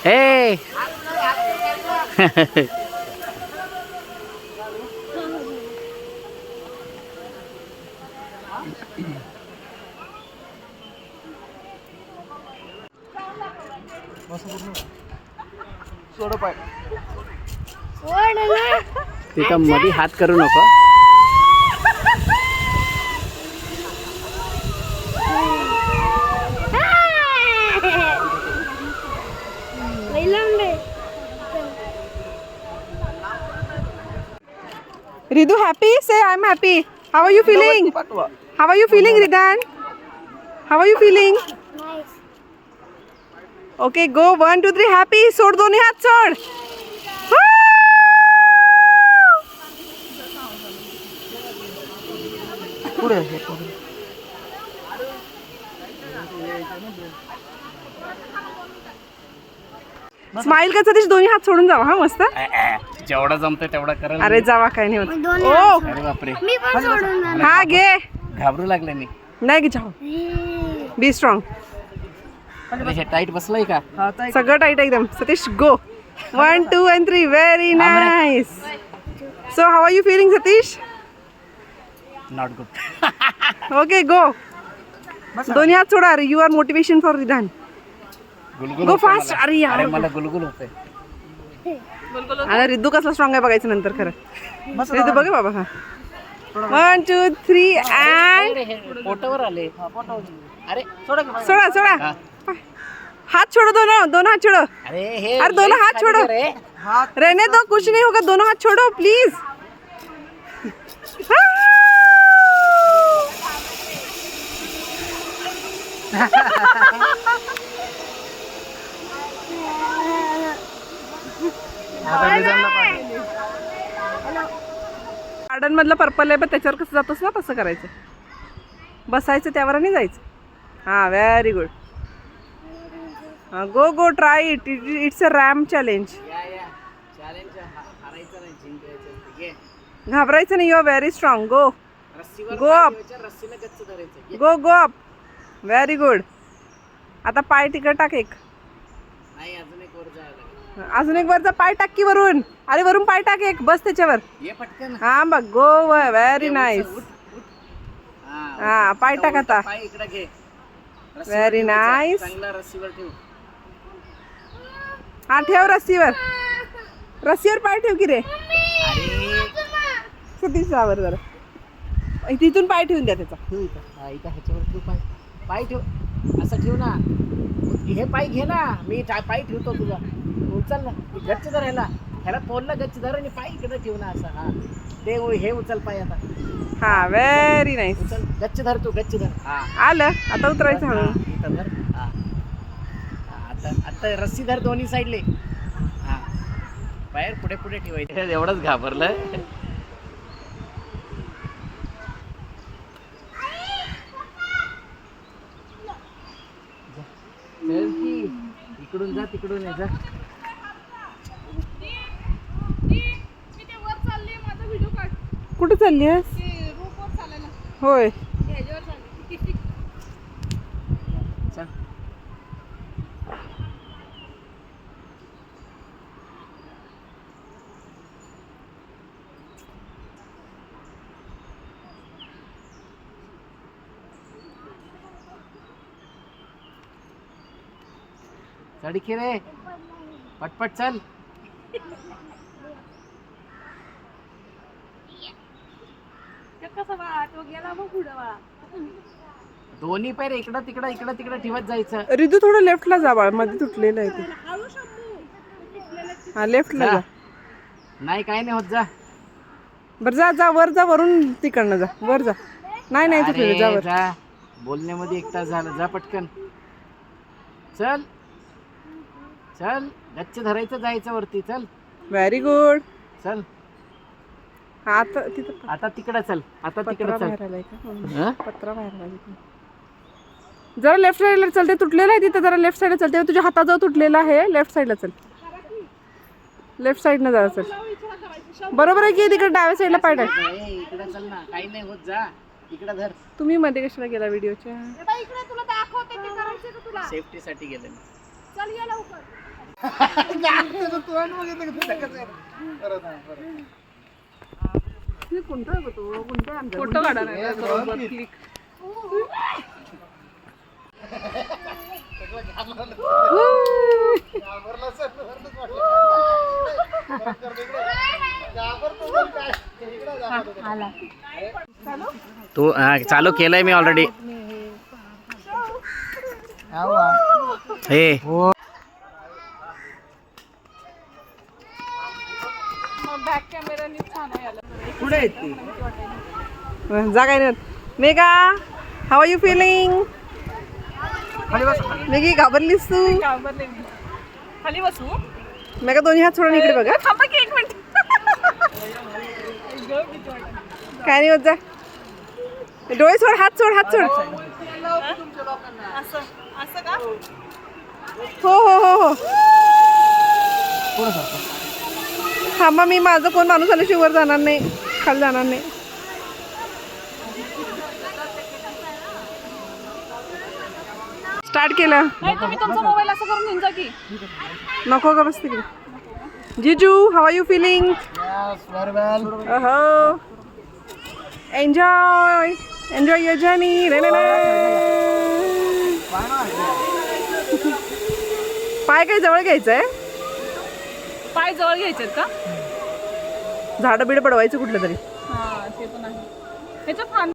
हे तिथं मध्ये हात करू नको. Ridu, happy? Say I'm happy. How are you feeling? How are you feeling, Ridan? How are you feeling? Nice. Okay, go 1, 2, 3. Happy. सोड दोन्ही हात सोड. स्माइल का सतीश दोन्ही हात सोडून जावा हा मस्त. जेवढा जमतंय तेवढा करा. अरे जावा काय नाही होत. दोन्ही ओ अरे बापरे, मी पण सोडून जाणार. हा घे. घाबरू लागले मी. नाही घे जाऊ. Be strong. अरे हे टाईट बसलंय का? सगळं टाईट एकदम. Satish go 1, 2 and 3. Very nice. So how are you feeling Satish? Not good. Okay go. दोन्ही हात सोडा. अरे you are motivation for Ridhan. गुलगुल गो होतंय फास्ट. मला. अरे यार. अरे मला गुलगुल होतंय. आणि रिद्धू कसला स्ट्रॉंग आहे बघायचं नंतर खरं. रिद्धू बघ बाबा हा. 1, 2, 3 and पोटावर आले. अरे सोडा सोडा. हाथ छोड़ो दोनों हाथ छोड़ो. अरे दोनों हाथ छोड़ो. रहने दो, कुछ नहीं होगा. दोनों हाथ छोड़ो प्लीज. गार्डन मधलं पर्पल आहे पण त्याच्यावर कसं जातोस ना तसं करायचं. बसायचं त्यावर आणि जायचं. हा very good. Go go try it. It's a ramp challenge. घाबरायचं नाही. You are very strong. Go go up. Go go up. Very good. आता पाय तिकड टाक एक. अजून एक वरचा पाय टाक की वरून. अरे वरून पाय टाक एक. बस त्याच्यावर. हा बघ. गो व्हेरी नाईस. हा पाय टाक आता. Very nice. हा ठेव रस्सीवर. रस्सीवर पाय ठेव की रे. सतीश जावर जरा. तिथून पाय ठेवून द्या त्याचा. ह्याच्यावर ठेव पाय. पाय ठेव. असं ठेव ना. हे पाय घे ना. मी पाय ठेवतो तुझा. उचल ना. गच्च धर ह्याला. ह्याला तोलला गच्च धर आणि पाय इकडे ठेव ना. असं हा ते हे उचल पाय आता. हा व्हेरी नाईस. उचल. गच्च धर तू. गच्च धर. हा आलं आता उतरायचं हळू. इथं धर. हा आता रस्सी धर दोन्ही साईडले. हा बाहेर पुढे पुढे ठेवायचं. एवढंच घाबरलं. इकडून जा तिकडून ये जा. कुठे चालली आहेस? होय. चल. चढ की रे. पटपट चल. दोन्ही पैर इकडं तिकडं ठेवत जायचं. रिदू थोडं लेफ्टला जा बाळ. मध्ये तुटलेलं आहे ते. हा लेफ्टला जा. नाही काय नाही होत. जा बरं जा जा वर जा. वरून तिकडनं जा. वर जा. नाही नाही तुटलेलं. जा वर. जा. बोलण्यामध्ये 1 तास झालं. जा पटकन. चल चल. गच्च धरायचं जायचं वरती. चल. Very good. चल. आता तिथं आता तिकडं चल. आता पत्रा तिकडं बाहेर चल. आलाय का? हं? पत्रा बाहेर आलाय. जरा लेफ्ट साईडला चल. ते तुटलेलं आहे तिथं. जरा लेफ्ट साईडला चल. तुझ्या हाताजवळ तुटलेलं आहे. लेफ्ट साईडला चल. लेफ्ट साईडनं जा. चल. बरोबर आहे की तिकडे डाव्या साईडला पाय टाक. इकडं चल ना. काही नाही होत. जा इकडं धर. तुम्ही मध्ये कशाला गेला व्हिडिओच्या? सेफ्टी साठी गेले. फोटो काढा क्लिक. तू चालू केलंय मी ऑलरेडी. हे बॅक कॅमेरानी छान आहे. पुढे आहेत ती. जा काय नाही. Megha, how are you feeling? Megi घाबरलीस तू? खाली बसू. मेगा दोन्ही हात सोडून इकडे बघा. थांबा की 1 मिनिट. काय नाही होत, जा. डोळे सोड, हात सोड, हात सोड. असं असं का? हो हो हो हो. थांबा, मी माझं कोण माणूस आल्याशिवाय वर जाणार नाही, खाली जाणार नाही. स्टार्ट केलं. नाही तुम्ही तुमचा मोबाईल असं करून घेऊन जा की. नको का बस तिकडे. जिजू, हाऊ आर यू फिलिंग? अहो, एन्जॉय एन्जॉय युअर जर्नी. पाय काही जवळ घ्यायचं आहे. पाय जवळ घ्यायचेत का? झाडं बिडं पडवायचं कुठलं तरी. हा ते पण आहे. ह्याच्यात